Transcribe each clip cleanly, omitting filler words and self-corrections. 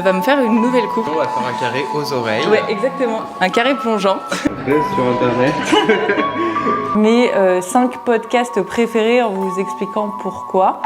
On va me faire une nouvelle coupe. On va faire un carré aux oreilles. Ouais, exactement. Un carré plongeant. Sur internet. Mes 5 podcasts préférés en vous expliquant pourquoi.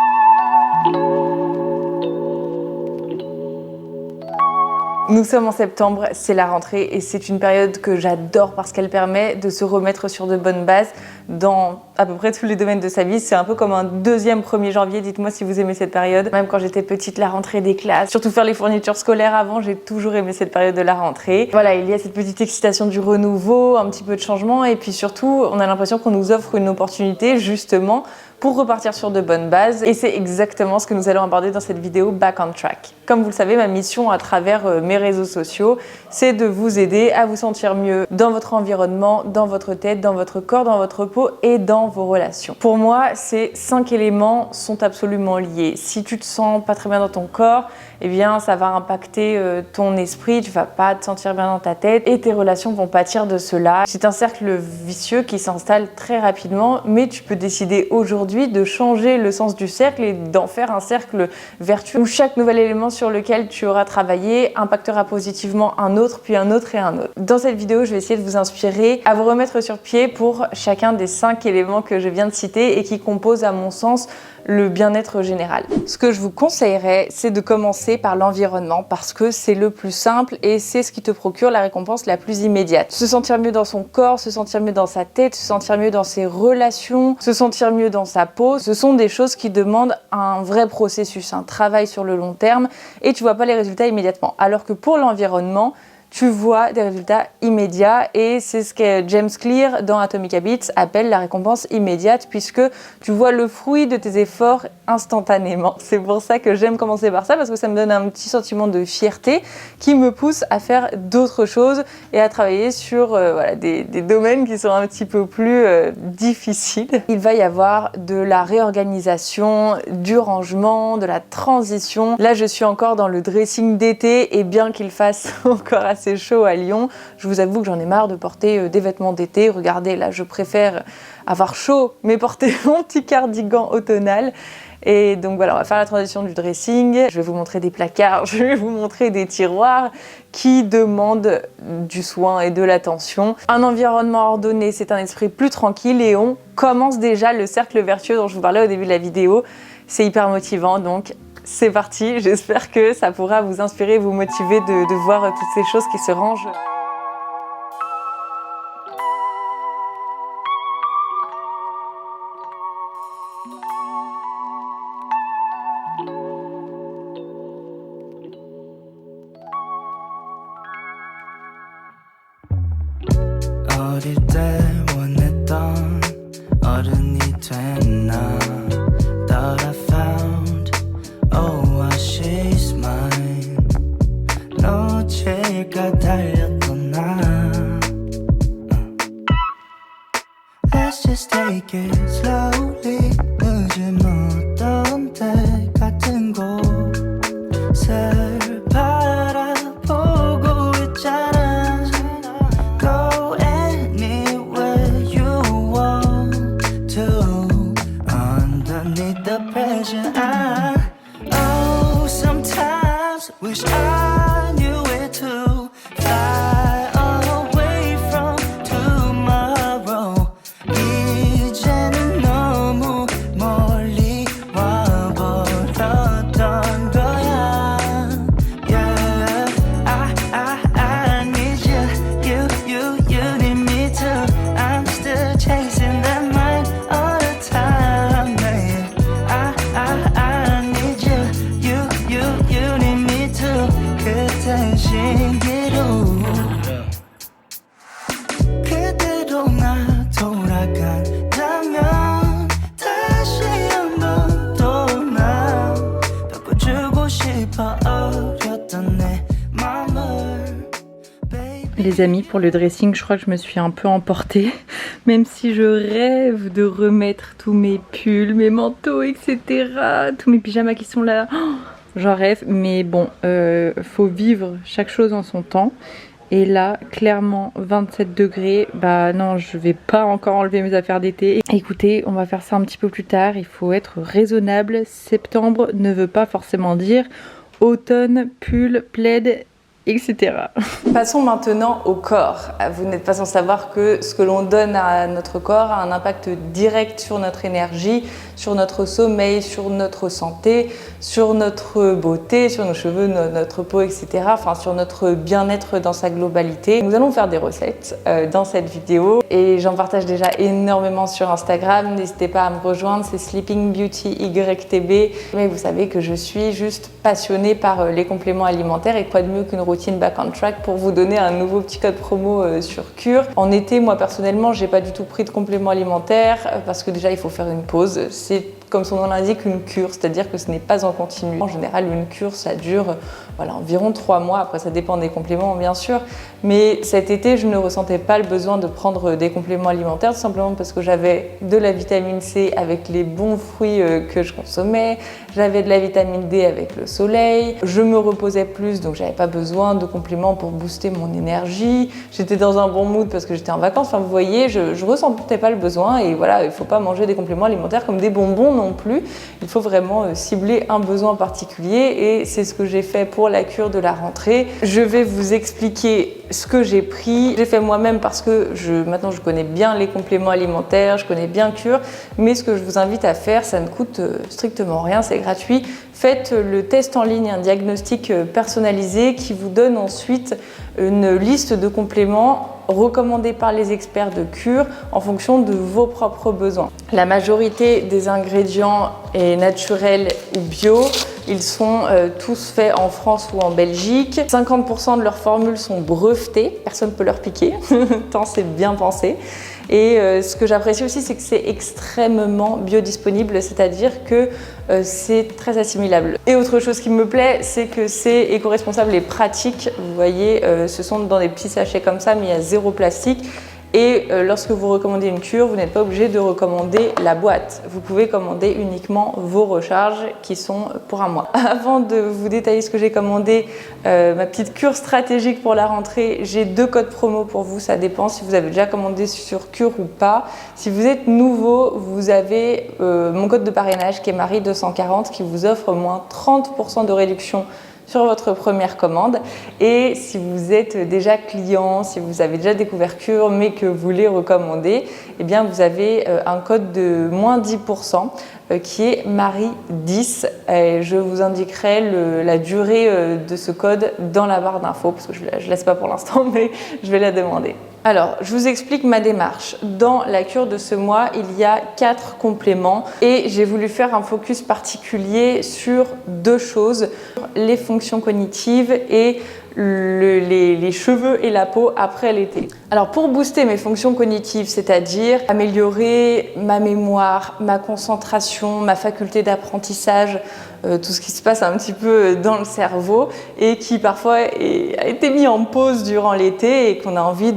Nous sommes en septembre, c'est la rentrée et c'est une période que j'adore parce qu'elle permet de se remettre sur de bonnes bases dans à peu près tous les domaines de sa vie. C'est un peu comme un deuxième 1er janvier, dites-moi si vous aimez cette période. Même quand j'étais petite, la rentrée des classes, surtout faire les fournitures scolaires avant, j'ai toujours aimé cette période de la rentrée. Voilà, il y a cette petite excitation du renouveau, un petit peu de changement et puis surtout, on a l'impression qu'on nous offre une opportunité justement pour repartir sur de bonnes bases. Et c'est exactement ce que nous allons aborder dans cette vidéo Back on Track. Comme vous le savez, ma mission à travers mes réseaux sociaux, c'est de vous aider à vous sentir mieux dans votre environnement, dans votre tête, dans votre corps, dans votre peau et dans vos relations. Pour moi, ces 5 éléments sont absolument liés. Si tu te sens pas très bien dans ton corps, eh bien ça va impacter ton esprit, tu vas pas te sentir bien dans ta tête et tes relations vont pâtir de cela. C'est un cercle vicieux qui s'installe très rapidement, mais tu peux décider aujourd'hui de changer le sens du cercle et d'en faire un cercle vertueux où chaque nouvel élément sur lequel tu auras travaillé impactera positivement un autre, puis un autre et un autre. Dans cette vidéo, je vais essayer de vous inspirer à vous remettre sur pied pour chacun des 5 éléments que je viens de citer et qui composent à mon sens le bien-être général. Ce que je vous conseillerais, c'est de commencer par l'environnement parce que c'est le plus simple et c'est ce qui te procure la récompense la plus immédiate. Se sentir mieux dans son corps, se sentir mieux dans sa tête, se sentir mieux dans ses relations, se sentir mieux dans sa peau, ce sont des choses qui demandent un vrai processus, un travail sur le long terme et tu vois pas les résultats immédiatement. Alors que pour l'environnement, tu vois des résultats immédiats et c'est ce que James Clear dans Atomic Habits appelle la récompense immédiate puisque tu vois le fruit de tes efforts instantanément. C'est pour ça que j'aime commencer par ça parce que ça me donne un petit sentiment de fierté qui me pousse à faire d'autres choses et à travailler sur des domaines qui sont un petit peu plus difficiles. Il va y avoir de la réorganisation, du rangement, de la transition. Là, je suis encore dans le dressing d'été et bien qu'il fasse encore assez chaud à Lyon, je vous avoue que j'en ai marre de porter des vêtements d'été. Regardez, là, je préfère avoir chaud mais porter mon petit cardigan automnal. Et donc voilà, on va faire la transition du dressing. Je vais vous montrer des placards, je vais vous montrer des tiroirs qui demandent du soin et de l'attention. Un environnement ordonné, c'est un esprit plus tranquille et on commence déjà le cercle vertueux dont je vous parlais au début de la vidéo. C'est hyper motivant, donc c'est parti, j'espère que ça pourra vous inspirer, vous motiver de voir toutes ces choses qui se rangent. 어릴 때 원했던 어른이 됐나 Thought I found oh she's mine 놓칠까 달렸던 나 Let's just take it slowly 늦은 어떤 때 같은 곳을 바라보고 있잖아 Go anywhere you want to Underneath the pressure Oh, sometimes wish I knew it too Fly away from tomorrow 이제는 너무 멀리 와버렸던 거야 Yeah, I need you need me too I'm still chasing that mind all the time yeah. I need you need me too 그땐 신기루 그대로 나 돌아간다면 다시 한번 또 나 바꿔주고 싶어 어렸던 내 맘을 Les amis, pour le dressing, je crois que je me suis un peu emportée, même si je rêve de remettre tous mes pulls, mes manteaux, etc., tous mes pyjamas qui sont là. Oh, j'en rêve, mais bon, faut vivre chaque chose en son temps. Et là, clairement, 27 degrés, bah non, je vais pas encore enlever mes affaires d'été. Écoutez, on va faire ça un petit peu plus tard, il faut être raisonnable. Septembre ne veut pas forcément dire automne, pull, plaid, etc. Passons maintenant au corps. Vous n'êtes pas sans savoir que ce que l'on donne à notre corps a un impact direct sur notre énergie, sur notre sommeil, sur notre santé, sur notre beauté, sur nos cheveux, notre peau, etc. Enfin, sur notre bien-être dans sa globalité. Nous allons faire des recettes dans cette vidéo et j'en partage déjà énormément sur Instagram. N'hésitez pas à me rejoindre, c'est Sleeping Beauty YTB. Mais vous savez que je suis juste passionnée par les compléments alimentaires et quoi de mieux qu'une routine Back on Track pour vous donner un nouveau petit code promo sur Cure. En été, moi personnellement, j'ai pas du tout pris de compléments alimentaires parce que déjà il faut faire une pause. C'est comme son nom l'indique, une cure, c'est-à-dire que ce n'est pas en continu. En général, une cure, ça dure environ 3 mois. Après, ça dépend des compléments, bien sûr. Mais cet été, je ne ressentais pas le besoin de prendre des compléments alimentaires, tout simplement parce que j'avais de la vitamine C avec les bons fruits que je consommais. J'avais de la vitamine D avec le soleil. Je me reposais plus, donc j'avais pas besoin de compléments pour booster mon énergie. J'étais dans un bon mood parce que j'étais en vacances. Enfin, vous voyez, je ressentais pas le besoin. Et voilà, il faut pas manger des compléments alimentaires comme des bonbons non plus. Il faut vraiment cibler un besoin particulier et c'est ce que j'ai fait pour la cure de la rentrée. Je vais vous expliquer ce que j'ai pris. J'ai fait moi-même parce que maintenant je connais bien les compléments alimentaires, je connais bien Cure, mais ce que je vous invite à faire, ça ne coûte strictement rien, c'est gratuit. Faites le test en ligne, un diagnostic personnalisé qui vous donne ensuite une liste de compléments recommandés par les experts de Cure en fonction de vos propres besoins. La majorité des ingrédients est naturel ou bio. Ils sont tous faits en France ou en Belgique. 50% de leurs formules sont brevetées, personne ne peut leur piquer, tant c'est bien pensé. Et ce que j'apprécie aussi, c'est que c'est extrêmement biodisponible, c'est-à-dire que c'est très assimilable. Et autre chose qui me plaît, c'est que c'est éco-responsable et pratique. Vous voyez, ce sont dans des petits sachets comme ça, mais il y a 0 plastique. Et lorsque vous recommandez une cure, vous n'êtes pas obligé de recommander la boîte. Vous pouvez commander uniquement vos recharges qui sont pour un mois. Avant de vous détailler ce que j'ai commandé, ma petite cure stratégique pour la rentrée, j'ai 2 codes promo pour vous. Ça dépend si vous avez déjà commandé sur Cure ou pas. Si vous êtes nouveau, vous avez mon code de parrainage qui est Marie240 qui vous offre moins 30% de réduction sur votre première commande. Et si vous êtes déjà client, si vous avez déjà découvert Cure mais que vous voulez recommander, eh bien vous avez un code de moins 10% qui est Marie10. Et je vous indiquerai la durée de ce code dans la barre d'infos parce que je ne laisse pas pour l'instant, mais je vais la demander. Alors, je vous explique ma démarche. Dans la cure de ce mois, il y a 4 compléments et j'ai voulu faire un focus particulier sur 2 choses, les fonctions cognitives et les cheveux et la peau après l'été. Alors pour booster mes fonctions cognitives, c'est-à-dire améliorer ma mémoire, ma concentration, ma faculté d'apprentissage, tout ce qui se passe un petit peu dans le cerveau et qui parfois a été mis en pause durant l'été et qu'on a envie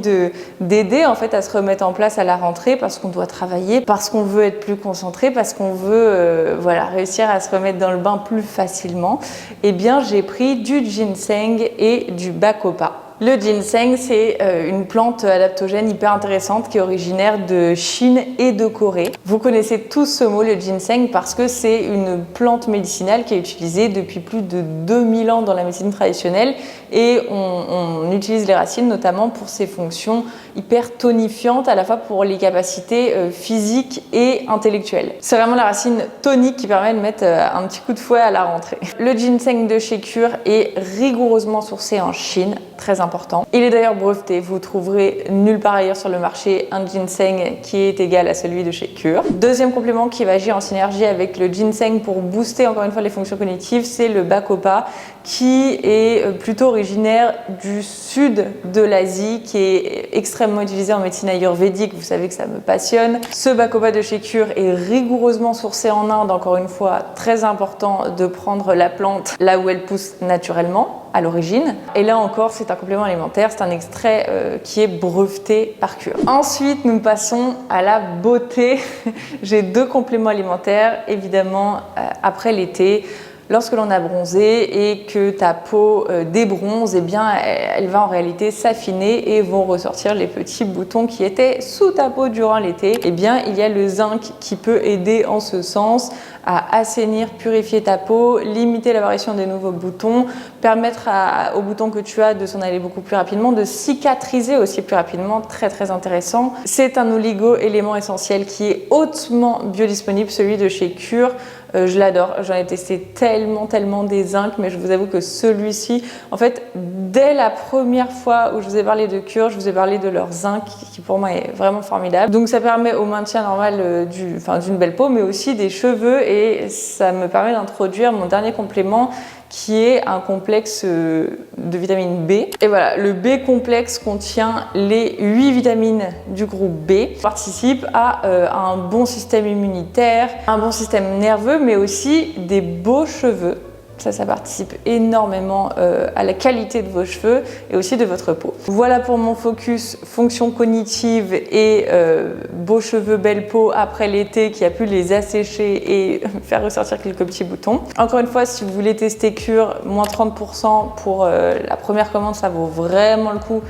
d'aider en fait à se remettre en place à la rentrée parce qu'on doit travailler, parce qu'on veut être plus concentré, parce qu'on veut réussir à se remettre dans le bain plus facilement. Eh bien j'ai pris du ginseng et du bacopa. Le ginseng, c'est une plante adaptogène hyper intéressante qui est originaire de Chine et de Corée. Vous connaissez tous ce mot, le ginseng, parce que c'est une plante médicinale qui est utilisée depuis plus de 2000 ans dans la médecine traditionnelle et on utilise les racines notamment pour ses fonctions hyper tonifiantes à la fois pour les capacités physiques et intellectuelles. C'est vraiment la racine tonique qui permet de mettre un petit coup de fouet à la rentrée. Le ginseng de chez Cure est rigoureusement sourcé en Chine, très important. Il est d'ailleurs breveté, vous trouverez nulle part ailleurs sur le marché un ginseng qui est égal à celui de chez Cure. Deuxième complément qui va agir en synergie avec le ginseng pour booster encore une fois les fonctions cognitives, c'est le bacopa qui est plutôt originaire du sud de l'Asie, qui est extrêmement utilisé en médecine ayurvédique. Vous savez que ça me passionne. Ce bacopa de chez Cure est rigoureusement sourcé en Inde, encore une fois, très important de prendre la plante là où elle pousse naturellement, à l'origine. Et là encore, c'est un complément alimentaire, c'est un extrait qui est breveté par Cure. Ensuite, nous passons à la beauté. J'ai 2 compléments alimentaires, évidemment, après l'été. lorsque l'on a bronzé et que ta peau débronze, eh bien, elle va en réalité s'affiner et vont ressortir les petits boutons qui étaient sous ta peau durant l'été. Eh bien, il y a le zinc qui peut aider en ce sens à assainir, purifier ta peau, limiter l'apparition des nouveaux boutons, permettre aux boutons que tu as de s'en aller beaucoup plus rapidement, de cicatriser aussi plus rapidement, très très intéressant. C'est un oligo-élément essentiel qui est hautement biodisponible, celui de chez Cure. Je l'adore, j'en ai testé tellement des zincs, mais je vous avoue que celui-ci, en fait, dès la première fois où je vous ai parlé de Cure, je vous ai parlé de leur zinc qui pour moi est vraiment formidable. Donc ça permet au maintien normal d'une belle peau, mais aussi des cheveux, et ça me permet d'introduire mon dernier complément qui est un complexe de vitamine B. Et voilà, le B complexe contient les 8 vitamines du groupe B, participe à un bon système immunitaire, un bon système nerveux, mais aussi des beaux cheveux. Ça participe énormément à la qualité de vos cheveux et aussi de votre peau. Voilà pour mon focus fonction cognitive et beaux cheveux, belle peau après l'été qui a pu les assécher et faire ressortir quelques petits boutons. Encore une fois, si vous voulez tester Cure, moins 30% pour la première commande, ça vaut vraiment le coup.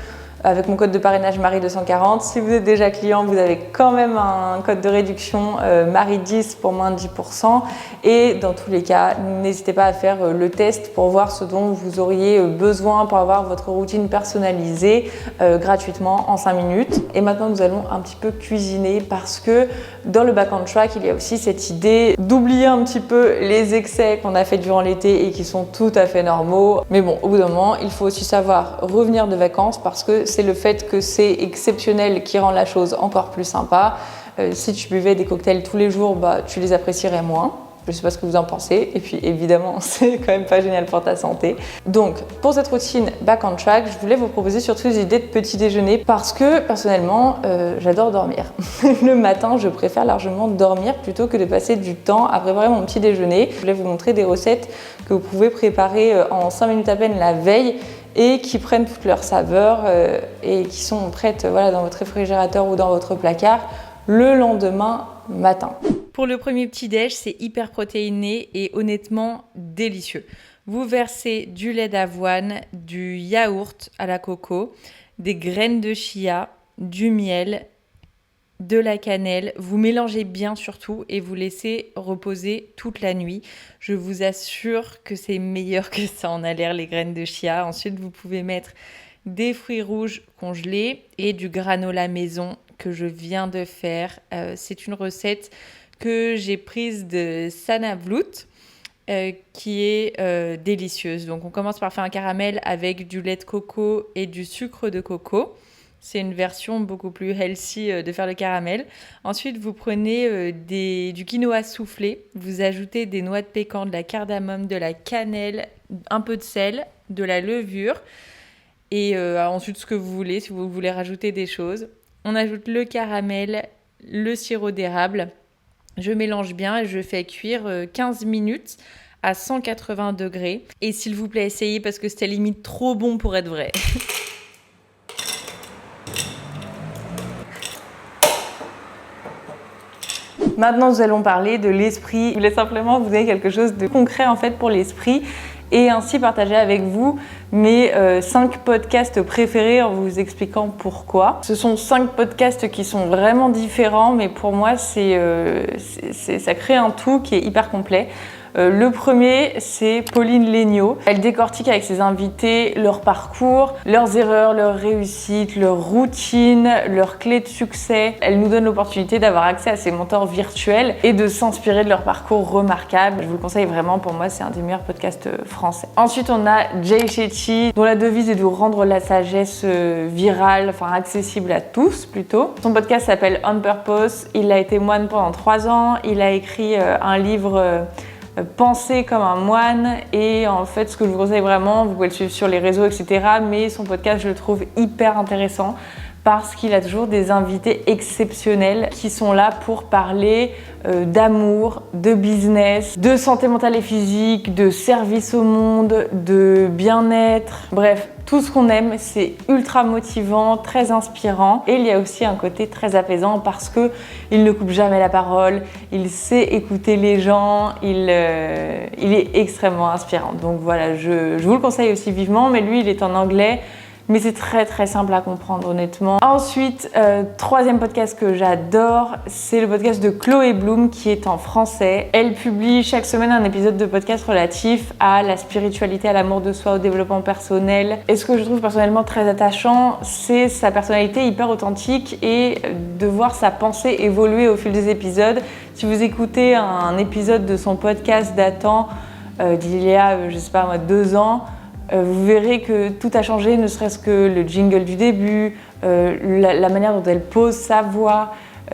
Avec mon code de parrainage Marie240. Si vous êtes déjà client, vous avez quand même un code de réduction Marie10 pour moins de 10%. Et dans tous les cas, n'hésitez pas à faire le test pour voir ce dont vous auriez besoin pour avoir votre routine personnalisée gratuitement en 5 minutes. Et maintenant, nous allons un petit peu cuisiner parce que dans le Back on Track, il y a aussi cette idée d'oublier un petit peu les excès qu'on a fait durant l'été et qui sont tout à fait normaux. Mais bon, au bout d'un moment, il faut aussi savoir revenir de vacances parce que c'est le fait que c'est exceptionnel qui rend la chose encore plus sympa. Si tu buvais des cocktails tous les jours, tu les apprécierais moins. Je ne sais pas ce que vous en pensez. Et puis évidemment, c'est quand même pas génial pour ta santé. Donc, pour cette routine Back on Track, je voulais vous proposer surtout des idées de petit déjeuner parce que personnellement, j'adore dormir. Le matin, je préfère largement dormir plutôt que de passer du temps à préparer mon petit déjeuner. Je voulais vous montrer des recettes que vous pouvez préparer en 5 minutes à peine la veille et qui prennent toute leur saveur et qui sont prêtes dans votre réfrigérateur ou dans votre placard le lendemain matin. Pour le premier petit-déj, c'est hyper protéiné et honnêtement délicieux. Vous versez du lait d'avoine, du yaourt à la coco, des graines de chia, du miel, de la cannelle. Vous mélangez bien surtout et vous laissez reposer toute la nuit. Je vous assure que c'est meilleur que ça en a l'air, les graines de chia. Ensuite, vous pouvez mettre des fruits rouges congelés et du granola maison que je viens de faire. C'est une recette que j'ai prise de Sana Vloet, qui est délicieuse. Donc on commence par faire un caramel avec du lait de coco et du sucre de coco. C'est une version beaucoup plus healthy de faire le caramel. Ensuite, vous prenez du quinoa soufflé, vous ajoutez des noix de pécan, de la cardamome, de la cannelle, un peu de sel, de la levure et ensuite ce que vous voulez, si vous voulez rajouter des choses. On ajoute le caramel, le sirop d'érable. Je mélange bien et je fais cuire 15 minutes à 180 degrés. Et s'il vous plaît, essayez parce que c'était limite trop bon pour être vrai. Maintenant, nous allons parler de l'esprit. Je voulais simplement vous donner quelque chose de concret en fait pour l'esprit et ainsi partager avec vous mes 5 podcasts préférés en vous expliquant pourquoi. Ce sont 5 podcasts qui sont vraiment différents, mais pour moi, ça crée un tout qui est hyper complet. Le premier, c'est Pauline Léniaud. Elle décortique avec ses invités leur parcours, leurs erreurs, leurs réussites, leurs routines, leurs clés de succès. Elle nous donne l'opportunité d'avoir accès à ses mentors virtuels et de s'inspirer de leur parcours remarquable. Je vous le conseille vraiment, pour moi, c'est un des meilleurs podcasts français. Ensuite, on a Jay Shetty, dont la devise est de rendre la sagesse virale, accessible à tous plutôt. Son podcast s'appelle On Purpose. Il a été moine pendant 3 ans. Il a écrit un livre... Penser comme un moine, et en fait ce que je vous conseille vraiment, vous pouvez le suivre sur les réseaux etc, mais son podcast je le trouve hyper intéressant parce qu'il a toujours des invités exceptionnels qui sont là pour parler d'amour, de business, de santé mentale et physique, de service au monde, de bien-être, bref, tout ce qu'on aime. C'est ultra motivant, très inspirant, et il y a aussi un côté très apaisant parce qu'il ne coupe jamais la parole, il sait écouter les gens, il est extrêmement inspirant. Donc voilà, je vous le conseille aussi vivement, mais lui il est en anglais. Mais c'est très très simple à comprendre honnêtement. Ensuite, troisième podcast que j'adore, c'est le podcast de Chloé Bloom qui est en français. Elle publie chaque semaine un épisode de podcast relatif à la spiritualité, à l'amour de soi, au développement personnel. Et ce que je trouve personnellement très attachant, c'est sa personnalité hyper authentique et de voir sa pensée évoluer au fil des épisodes. Si vous écoutez un épisode de son podcast datant d'il y a, je sais pas moi, 2 ans, vous verrez que tout a changé, ne serait-ce que le jingle du début, la manière dont elle pose sa voix,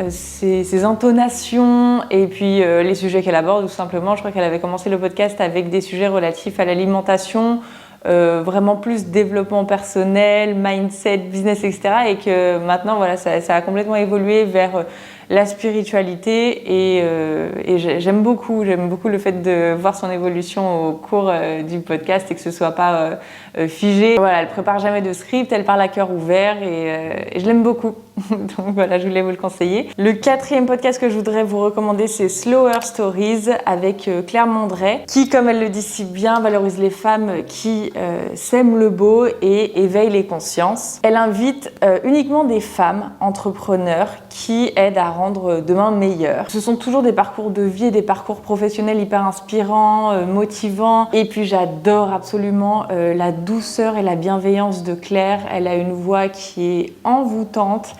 ses intonations et puis les sujets qu'elle aborde tout simplement. Je crois qu'elle avait commencé le podcast avec des sujets relatifs à l'alimentation, vraiment plus développement personnel, mindset, business, etc. Et que maintenant, voilà, ça a complètement évolué vers la spiritualité et j'aime beaucoup le fait de voir son évolution au cours du podcast et que ce soit pas figé. Voilà, elle prépare jamais de script, elle parle à cœur ouvert et je l'aime beaucoup. Donc voilà, je voulais vous le conseiller. Le 4e podcast que je voudrais vous recommander, c'est Slower Stories avec Claire Mondret, qui, comme elle le dit si bien, valorise les femmes qui sèment le beau et éveillent les consciences. Elle invite uniquement des femmes entrepreneurs qui aident à rendre demain meilleur. Ce sont toujours des parcours de vie et des parcours professionnels hyper inspirants, motivants. Et puis j'adore absolument la douceur et la bienveillance de Claire. Elle a une voix qui est envoûtante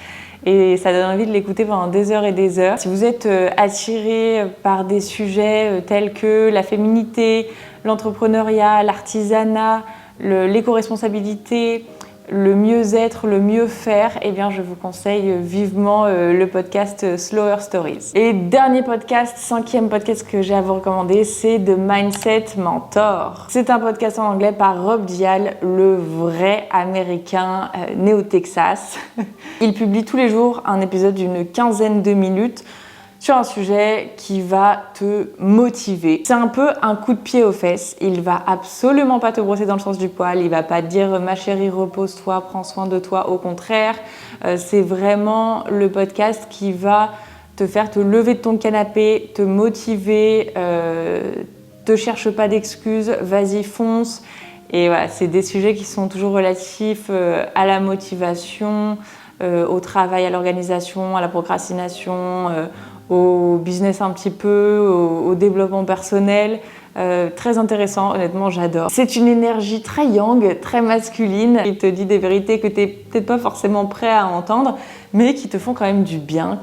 et ça donne envie de l'écouter pendant des heures et des heures. Si vous êtes attiré par des sujets tels que la féminité, l'entrepreneuriat, l'artisanat, l'éco-responsabilité, le mieux-être, le mieux-faire, eh bien je vous conseille vivement le podcast Slower Stories. Et dernier podcast, 5e podcast que j'ai à vous recommander, c'est The Mindset Mentor. C'est un podcast en anglais par Rob Dial, le vrai américain né au Texas. Il publie tous les jours un épisode d'une quinzaine de minutes sur un sujet qui va te motiver. C'est un peu un coup de pied aux fesses. Il va absolument pas te brosser dans le sens du poil. Il va pas te dire « ma chérie, repose-toi, prends soin de toi ». Au contraire, c'est vraiment le podcast qui va te faire te lever de ton canapé, te motiver, te cherche pas d'excuses, vas-y, fonce. Et voilà, c'est des sujets qui sont toujours relatifs à la motivation, au travail, à l'organisation, à la procrastination, au business un petit peu, au développement personnel. Très intéressant, honnêtement j'adore. C'est une énergie très yang, très masculine. Il te dit des vérités que tu n'es peut-être pas forcément prêt à entendre, mais qui te font quand même du bien,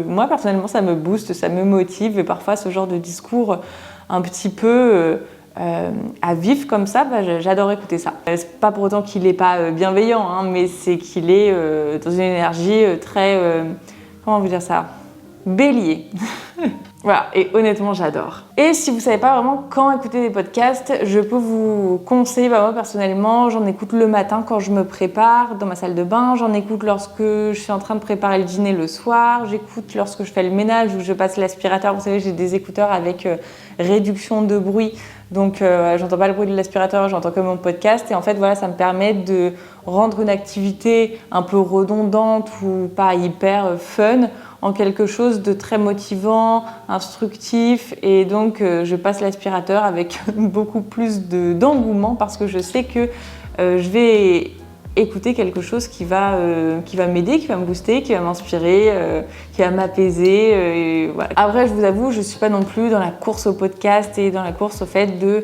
moi personnellement ça me booste, ça me motive et parfois ce genre de discours un petit peu à vif comme ça, j'adore écouter ça. C'est pas pour autant qu'il n'est pas bienveillant, hein, mais c'est qu'il est dans une énergie très... comment vous dire ça ? Bélier. Voilà, et honnêtement j'adore. Et si vous savez pas vraiment quand écouter des podcasts, je peux vous conseiller, moi personnellement, j'en écoute le matin quand je me prépare dans ma salle de bain, j'en écoute lorsque je suis en train de préparer le dîner le soir, j'écoute lorsque je fais le ménage ou je passe l'aspirateur. Vous savez, j'ai des écouteurs avec réduction de bruit, donc j'entends pas le bruit de l'aspirateur, j'entends que mon podcast et en fait voilà, ça me permet de rendre une activité un peu redondante ou pas hyper fun en quelque chose de très motivant, instructif et donc je passe l'aspirateur avec beaucoup plus d'engouement parce que je sais que je vais écouter quelque chose qui va m'aider, qui va me booster, qui va m'inspirer, qui va m'apaiser. Voilà. Après, je vous avoue, je ne suis pas non plus dans la course au podcast et dans la course au fait de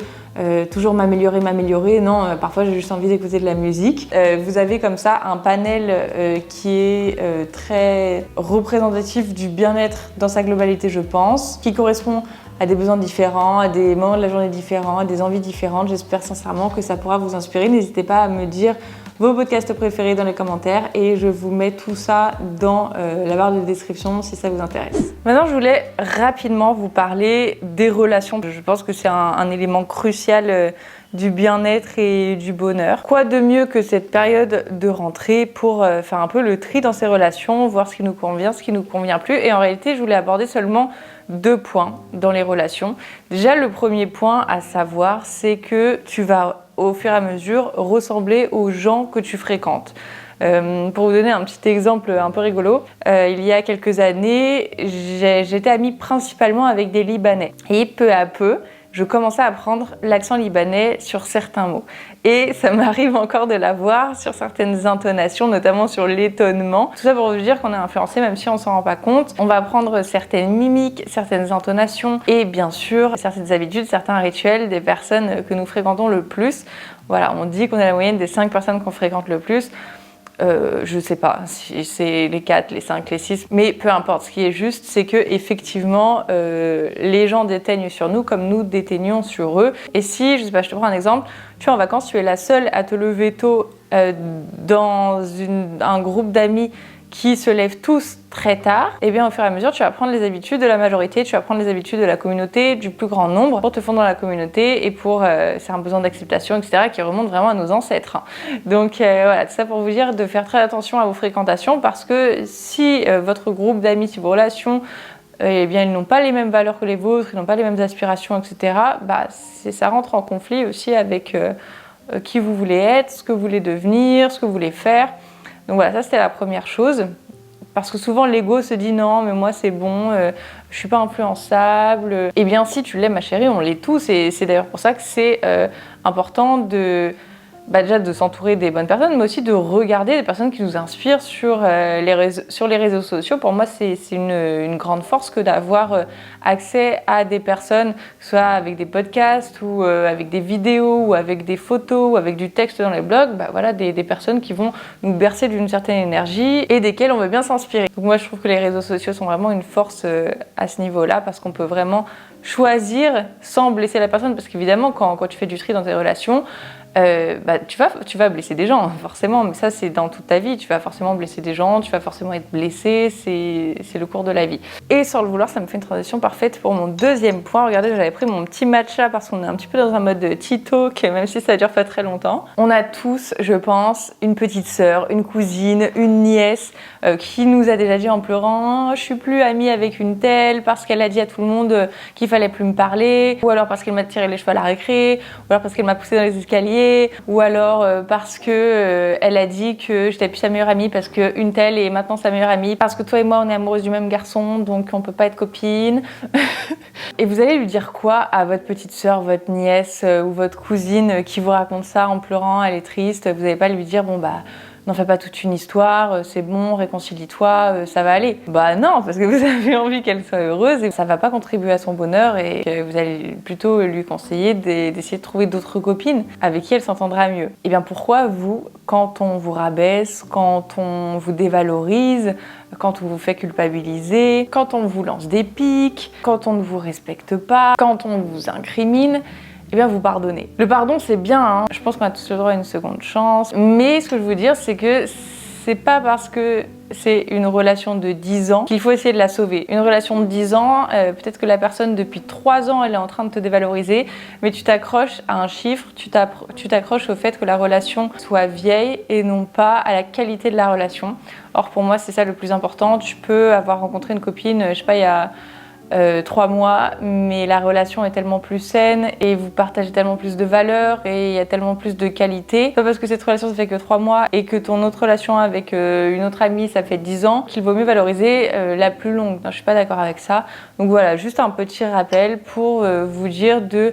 toujours m'améliorer. Non, parfois j'ai juste envie d'écouter de la musique. Vous avez comme ça un panel qui est très représentatif du bien-être dans sa globalité, je pense, qui correspond à des besoins différents, à des moments de la journée différents, à des envies différentes. J'espère sincèrement que ça pourra vous inspirer. N'hésitez pas à me dire vos podcasts préférés dans les commentaires et je vous mets tout ça dans la barre de description si ça vous intéresse. Maintenant, je voulais rapidement vous parler des relations. Je pense que c'est un élément crucial du bien-être et du bonheur. Quoi de mieux que cette période de rentrée pour faire un peu le tri dans ces relations, voir ce qui nous convient, ce qui nous convient plus. Et en réalité, je voulais aborder seulement 2 points dans les relations. Déjà, le premier point à savoir, c'est que tu vas au fur et à mesure ressembler aux gens que tu fréquentes. Pour vous donner un petit exemple un peu rigolo, il y a quelques années, j'étais amie principalement avec des Libanais. Et peu à peu, je commençais à prendre l'accent libanais sur certains mots. Et ça m'arrive encore de l'avoir sur certaines intonations, notamment sur l'étonnement. Tout ça pour vous dire qu'on est influencé, même si on s'en rend pas compte. On va prendre certaines mimiques, certaines intonations et bien sûr certaines habitudes, certains rituels des personnes que nous fréquentons le plus. Voilà, on dit qu'on est la moyenne des 5 personnes qu'on fréquente le plus. Je sais pas si c'est les 4, les 5, les 6, mais peu importe. Ce qui est juste, c'est que effectivement, les gens déteignent sur nous comme nous déteignons sur eux. Et si, je sais pas, je te prends un exemple, tu es en vacances, tu es la seule à te lever tôt dans un groupe d'amis qui se lèvent tous très tard, et bien au fur et à mesure, tu vas prendre les habitudes de la majorité, tu vas prendre les habitudes de la communauté, du plus grand nombre, pour te fondre dans la communauté et pour, c'est un besoin d'acceptation, etc., qui remonte vraiment à nos ancêtres. Donc voilà, tout ça pour vous dire de faire très attention à vos fréquentations, parce que si votre groupe d'amis, si vos relations, eh bien, ils n'ont pas les mêmes valeurs que les vôtres, ils n'ont pas les mêmes aspirations, etc., bah, ça rentre en conflit aussi avec qui vous voulez être, ce que vous voulez devenir, ce que vous voulez faire. Donc voilà, ça c'était la première chose, parce que souvent l'ego se dit non mais moi c'est bon, je suis pas influençable. Eh bien si tu l'es ma chérie, on l'est tous, et c'est d'ailleurs pour ça que c'est important déjà de s'entourer des bonnes personnes, mais aussi de regarder des personnes qui nous inspirent sur les réseaux sociaux. Pour moi, c'est une grande force que d'avoir accès à des personnes, que ce soit avec des podcasts ou avec des vidéos ou avec des photos ou avec du texte dans les blogs, voilà, des personnes qui vont nous bercer d'une certaine énergie et desquelles on veut bien s'inspirer. Donc moi, je trouve que les réseaux sociaux sont vraiment une force à ce niveau-là, parce qu'on peut vraiment choisir sans blesser la personne, parce qu'évidemment, quand tu fais du tri dans tes relations, tu vas blesser des gens, forcément, mais ça c'est dans toute ta vie, tu vas forcément blesser des gens, tu vas forcément être blessé, c'est le cours de la vie. Et sans le vouloir, ça me fait une transition parfaite pour mon deuxième point. Regardez, j'avais pris mon petit matcha parce qu'on est un petit peu dans un mode tea talk, même si ça dure pas très longtemps. On a tous, je pense, une petite sœur, une cousine, une nièce qui nous a déjà dit en pleurant « je suis plus amie avec une telle parce qu'elle a dit à tout le monde qu'il fallait plus me parler », ou alors parce qu'elle m'a tiré les cheveux à la récré, ou alors parce qu'elle m'a poussé dans les escaliers, ou alors parce que elle a dit que j'étais plus sa meilleure amie parce qu'une telle est maintenant sa meilleure amie, parce que toi et moi on est amoureuses du même garçon donc on peut pas être copines. Et vous allez lui dire quoi à votre petite sœur, votre nièce ou votre cousine qui vous raconte ça en pleurant, elle est triste? Vous n'allez pas lui dire bon n'en fais pas toute une histoire, c'est bon, réconcilie-toi, ça va aller. Non, parce que vous avez envie qu'elle soit heureuse et ça va pas contribuer à son bonheur, et que vous allez plutôt lui conseiller d'essayer de trouver d'autres copines avec qui elle s'entendra mieux. Et bien pourquoi vous, quand on vous rabaisse, quand on vous dévalorise, quand on vous fait culpabiliser, quand on vous lance des piques, quand on ne vous respecte pas, quand on vous incrimine, eh bien vous pardonnez. Le pardon c'est bien, hein. Je pense qu'on a tous le droit à une seconde chance, mais ce que je veux dire c'est que c'est pas parce que c'est une relation de 10 ans qu'il faut essayer de la sauver. Une relation de 10 ans, peut-être que la personne depuis 3 ans elle est en train de te dévaloriser, mais tu t'accroches à un chiffre, tu t'accroches au fait que la relation soit vieille et non pas à la qualité de la relation. Or pour moi c'est ça le plus important. Tu peux avoir rencontré une copine, je sais pas, il y a 3 mois, mais la relation est tellement plus saine et vous partagez tellement plus de valeurs et il y a tellement plus de qualité. Pas parce que cette relation ça fait que 3 mois et que ton autre relation avec une autre amie ça fait 10 ans qu'il vaut mieux valoriser la plus longue. Non, je suis pas d'accord avec ça. Donc voilà, juste un petit rappel pour vous dire de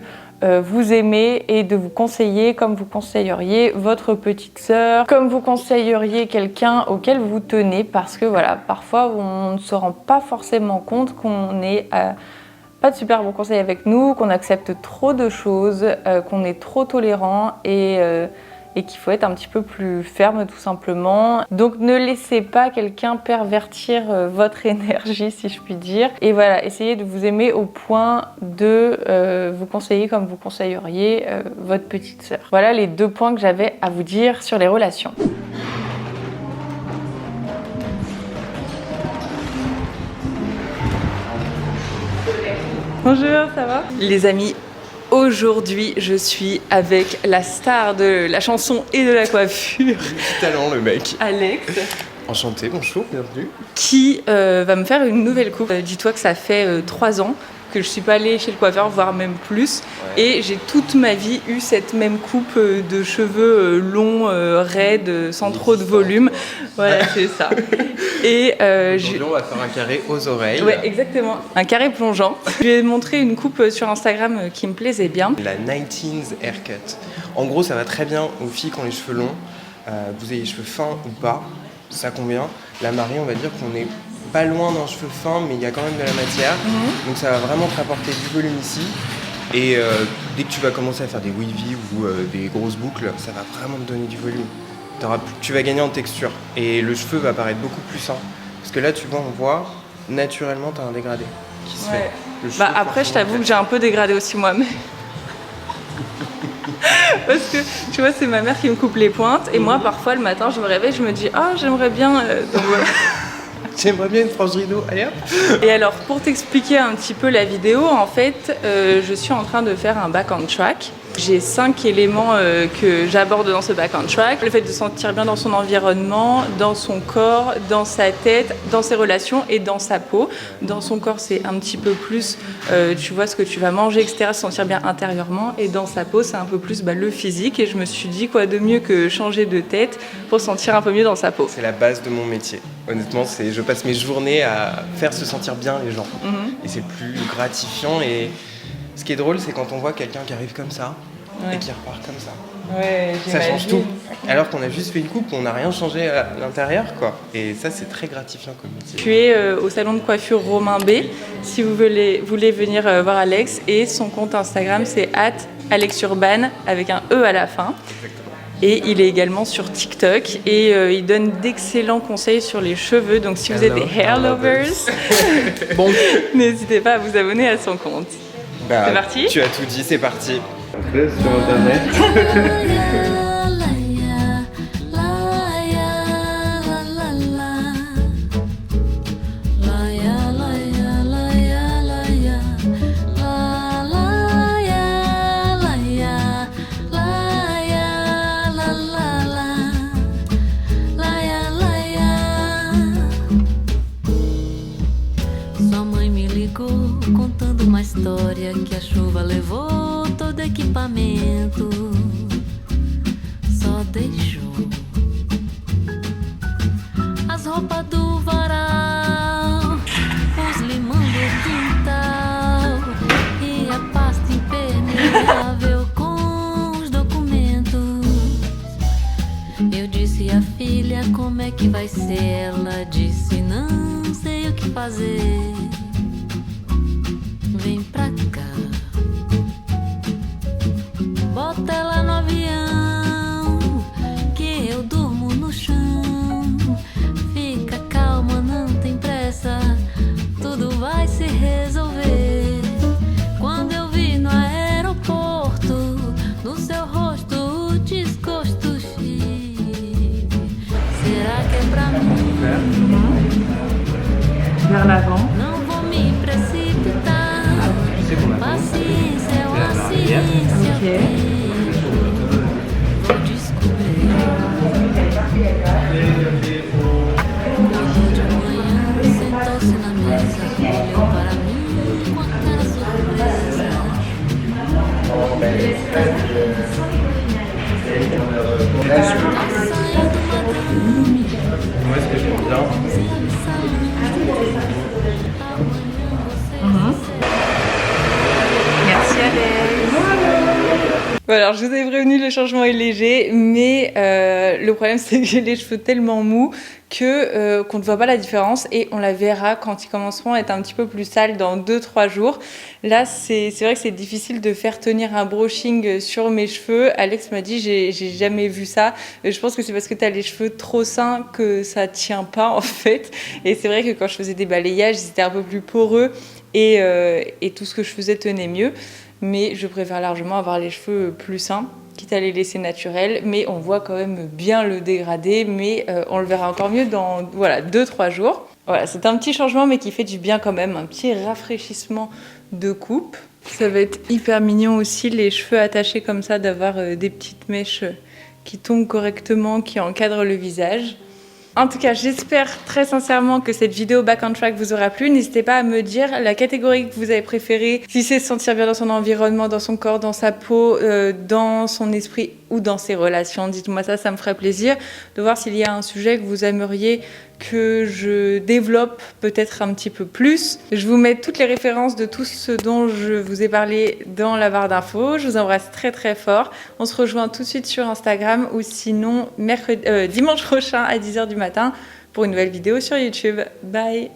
vous aimer et de vous conseiller comme vous conseilleriez votre petite sœur, comme vous conseilleriez quelqu'un auquel vous tenez, parce que voilà, parfois on ne se rend pas forcément compte qu'on est pas de super bons conseils avec nous, qu'on accepte trop de choses, qu'on est trop tolérant et et qu'il faut être un petit peu plus ferme tout simplement. Donc ne laissez pas quelqu'un pervertir votre énergie si je puis dire. Et voilà, essayez de vous aimer au point de vous conseiller comme vous conseilleriez votre petite sœur. Voilà les 2 points que j'avais à vous dire sur les relations. Bonjour, ça va? Les amis, aujourd'hui je suis avec la star de la chanson et de la coiffure. Du talent, le mec. Alex. Enchanté, bonjour, bienvenue. Qui va me faire une nouvelle coupe. Dis-toi que ça fait 3 ans que je suis pas allée chez le coiffeur, voire même plus. Ouais. Et j'ai toute ma vie eu cette même coupe de cheveux longs, raides, sans trop de volume. Voilà, c'est ça. Et aujourd'hui, on va faire un carré aux oreilles. Ouais, exactement. Un carré plongeant. Je lui ai montré une coupe sur Instagram qui me plaisait bien. La 19s haircut. En gros, ça va très bien aux filles qui ont les cheveux longs. Vous avez les cheveux fins ou pas, ça convient. La Marie, on va dire qu'on est pas loin d'un cheveu fin, mais il y a quand même de la matière. Donc ça va vraiment te rapporter du volume ici. Et dès que tu vas commencer à faire des wavy ou des grosses boucles, ça va vraiment te donner du volume. Tu vas gagner en texture. Et le cheveu va paraître beaucoup plus sain. Parce que là, tu vois, on voit, naturellement, tu as un dégradé qui se fait. Bah après, je t'avoue que j'ai un peu dégradé aussi moi-même. Parce que, tu vois, c'est ma mère qui me coupe les pointes. Et moi, parfois, le matin, je me réveille, je me dis « Ah, j'aimerais bien... Donc, voilà. J'aimerais bien une frange rideau, allez hop. Et alors, pour t'expliquer un petit peu la vidéo, en fait, je suis en train de faire un back on track. J'ai 5 éléments que j'aborde dans ce back on track. Le fait de se sentir bien dans son environnement, dans son corps, dans sa tête, dans ses relations et dans sa peau. Dans son corps, c'est un petit peu plus, tu vois ce que tu vas manger, etc., se sentir bien intérieurement. Et dans sa peau, c'est un peu plus le physique. Et je me suis dit, quoi de mieux que changer de tête pour se sentir un peu mieux dans sa peau. C'est la base de mon métier. Honnêtement, je passe mes journées à faire se sentir bien les gens. Et c'est plus gratifiant. Et ce qui est drôle, c'est quand on voit quelqu'un qui arrive comme ça et qui repart comme ça. Ouais, ça change tout. Alors qu'on a juste fait une coupe, on n'a rien changé à l'intérieur, quoi. Et ça, c'est très gratifiant comme métier. Tu es au salon de coiffure Romain B. Si vous voulez venir voir Alex. Et son compte Instagram, c'est @AlexUrban avec un E à la fin. Exactement. Et il est également sur TikTok et il donne d'excellents conseils sur les cheveux. Donc si vous êtes des hair lovers, bon, n'hésitez pas à vous abonner à son compte. C'est parti ? Tu as tout dit, c'est parti. Après, sur internet. Contando uma história que a chuva levou todo equipamento, só deixou as roupas do varal, os limão do quintal e a pasta impermeável com os documentos. Eu disse à filha como é que vai ser, ela disse não sei o que fazer. Vem pra cá, bota ela no avião, que eu durmo no chão. Fica calma, não tem pressa, tudo vai se resolver. Quando eu vi no aeroporto, no seu rosto o desgosto. Será que é pra mim? Vers l'avant. Não vou me precipitar. Paciência, paciência. Okay. Vou descobrir. Acordou de manhã, sentou-se na mesa, olhou para mim com a cara surpresa. Tá saindo madame. Merci Alex. Voilà, alors je vous avais prévenu, le changement est léger, mais le problème c'est que j'ai les cheveux tellement mous que qu'on ne voit pas la différence et on la verra quand ils commenceront à être un petit peu plus sales dans 2-3 jours. Là, c'est vrai que c'est difficile de faire tenir un brushing sur mes cheveux. Alex m'a dit, j'ai jamais vu ça. Je pense que c'est parce que tu as les cheveux trop sains que ça tient pas en fait. Et c'est vrai que quand je faisais des balayages, ils étaient un peu plus poreux et tout ce que je faisais tenait mieux. Mais je préfère largement avoir les cheveux plus sains, quitte à les laisser naturels. Mais on voit quand même bien le dégradé, mais on le verra encore mieux dans 2-3 jours. Voilà, c'est un petit changement, mais qui fait du bien quand même, un petit rafraîchissement de coupe. Ça va être hyper mignon aussi, les cheveux attachés comme ça, d'avoir des petites mèches qui tombent correctement, qui encadrent le visage. En tout cas, j'espère très sincèrement que cette vidéo Back on Track vous aura plu. N'hésitez pas à me dire la catégorie que vous avez préférée, si c'est se sentir bien dans son environnement, dans son corps, dans sa peau, dans son esprit ou dans ses relations. Dites-moi ça, ça me ferait plaisir de voir s'il y a un sujet que vous aimeriez que je développe peut-être un petit peu plus. Je vous mets toutes les références de tout ce dont je vous ai parlé dans la barre d'infos. Je vous embrasse très très fort. On se rejoint tout de suite sur Instagram ou sinon dimanche prochain à 10h du matin pour une nouvelle vidéo sur YouTube. Bye!